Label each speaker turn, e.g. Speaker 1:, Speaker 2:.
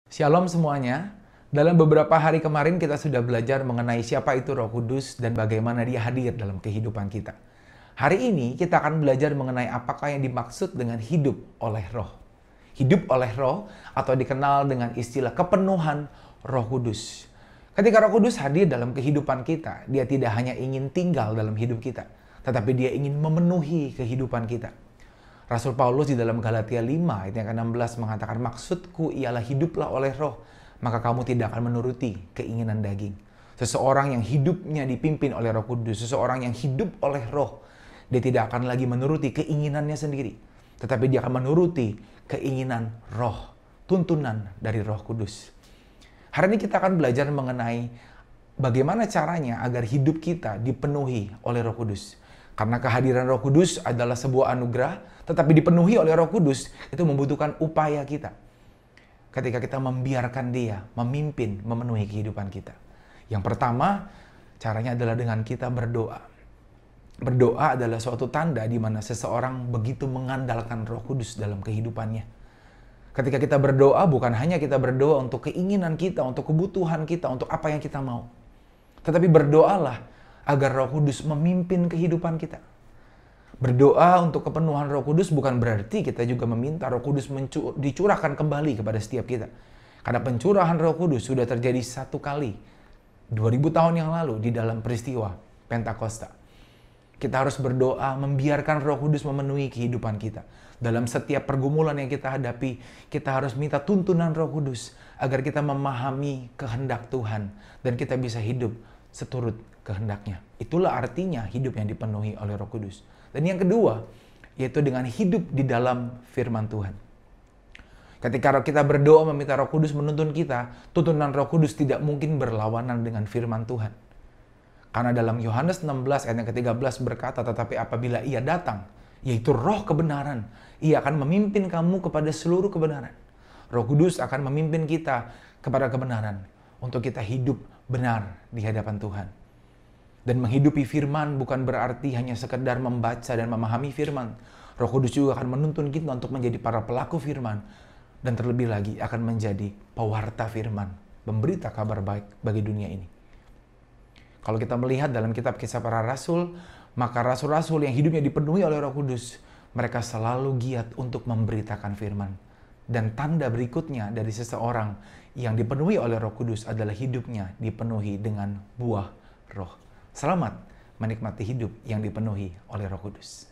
Speaker 1: Shalom semuanya. Dalam beberapa hari kemarin kita sudah belajar mengenai siapa itu Roh Kudus dan bagaimana dia hadir dalam kehidupan kita. Hari ini kita akan belajar mengenai apakah yang dimaksud dengan hidup oleh Roh. Hidup oleh Roh atau dikenal dengan istilah kepenuhan Roh Kudus. Ketika Roh Kudus hadir dalam kehidupan kita, dia tidak hanya ingin tinggal dalam hidup kita, tetapi dia ingin memenuhi kehidupan kita. Rasul Paulus di dalam Galatia 5 ayat yang ke-16 mengatakan, maksudku ialah hiduplah oleh roh, maka kamu tidak akan menuruti keinginan daging. Seseorang yang hidupnya dipimpin oleh Roh Kudus, seseorang yang hidup oleh roh, dia tidak akan lagi menuruti keinginannya sendiri, tetapi dia akan menuruti keinginan roh, tuntunan dari Roh Kudus. Hari ini kita akan belajar mengenai bagaimana caranya agar hidup kita dipenuhi oleh Roh Kudus. Karena kehadiran Roh Kudus adalah sebuah anugerah, tetapi dipenuhi oleh Roh Kudus itu membutuhkan upaya kita. Ketika kita membiarkan Dia memimpin, memenuhi kehidupan kita. Yang pertama, caranya adalah dengan kita berdoa. Berdoa adalah suatu tanda di mana seseorang begitu mengandalkan Roh Kudus dalam kehidupannya. Ketika kita berdoa, bukan hanya kita berdoa untuk keinginan kita, untuk kebutuhan kita, untuk apa yang kita mau. Tetapi berdoalah agar Roh Kudus memimpin kehidupan kita. Berdoa untuk kepenuhan Roh Kudus bukan berarti kita juga meminta Roh Kudus dicurahkan kembali kepada setiap kita. Karena pencurahan Roh Kudus sudah terjadi satu kali, 2000 tahun yang lalu di dalam peristiwa Pentakosta. Kita harus berdoa membiarkan Roh Kudus memenuhi kehidupan kita. Dalam setiap pergumulan yang kita hadapi, kita harus minta tuntunan Roh Kudus agar kita memahami kehendak Tuhan dan kita bisa hidup seturut kehendaknya. Itulah artinya hidup yang dipenuhi oleh Roh Kudus. Dan yang kedua, yaitu dengan hidup di dalam firman Tuhan. Ketika kita berdoa meminta Roh Kudus menuntun kita, tuntunan Roh Kudus tidak mungkin berlawanan dengan firman Tuhan. Karena dalam Yohanes 16 ayat yang ke-13 berkata, tetapi apabila Ia datang, yaitu Roh kebenaran, Ia akan memimpin kamu kepada seluruh kebenaran. Roh Kudus akan memimpin kita kepada kebenaran untuk kita hidup benar di hadapan Tuhan. Dan menghidupi firman bukan berarti hanya sekedar membaca dan memahami firman. Roh Kudus juga akan menuntun kita untuk menjadi para pelaku firman. Dan terlebih lagi akan menjadi pewarta firman. Memberita kabar baik bagi dunia ini. Kalau kita melihat dalam kitab Kisah Para Rasul, maka rasul-rasul yang hidupnya dipenuhi oleh Roh Kudus, mereka selalu giat untuk memberitakan firman. Dan tanda berikutnya dari seseorang yang dipenuhi oleh Roh Kudus adalah hidupnya dipenuhi dengan buah roh. Selamat menikmati hidup yang dipenuhi oleh Roh Kudus.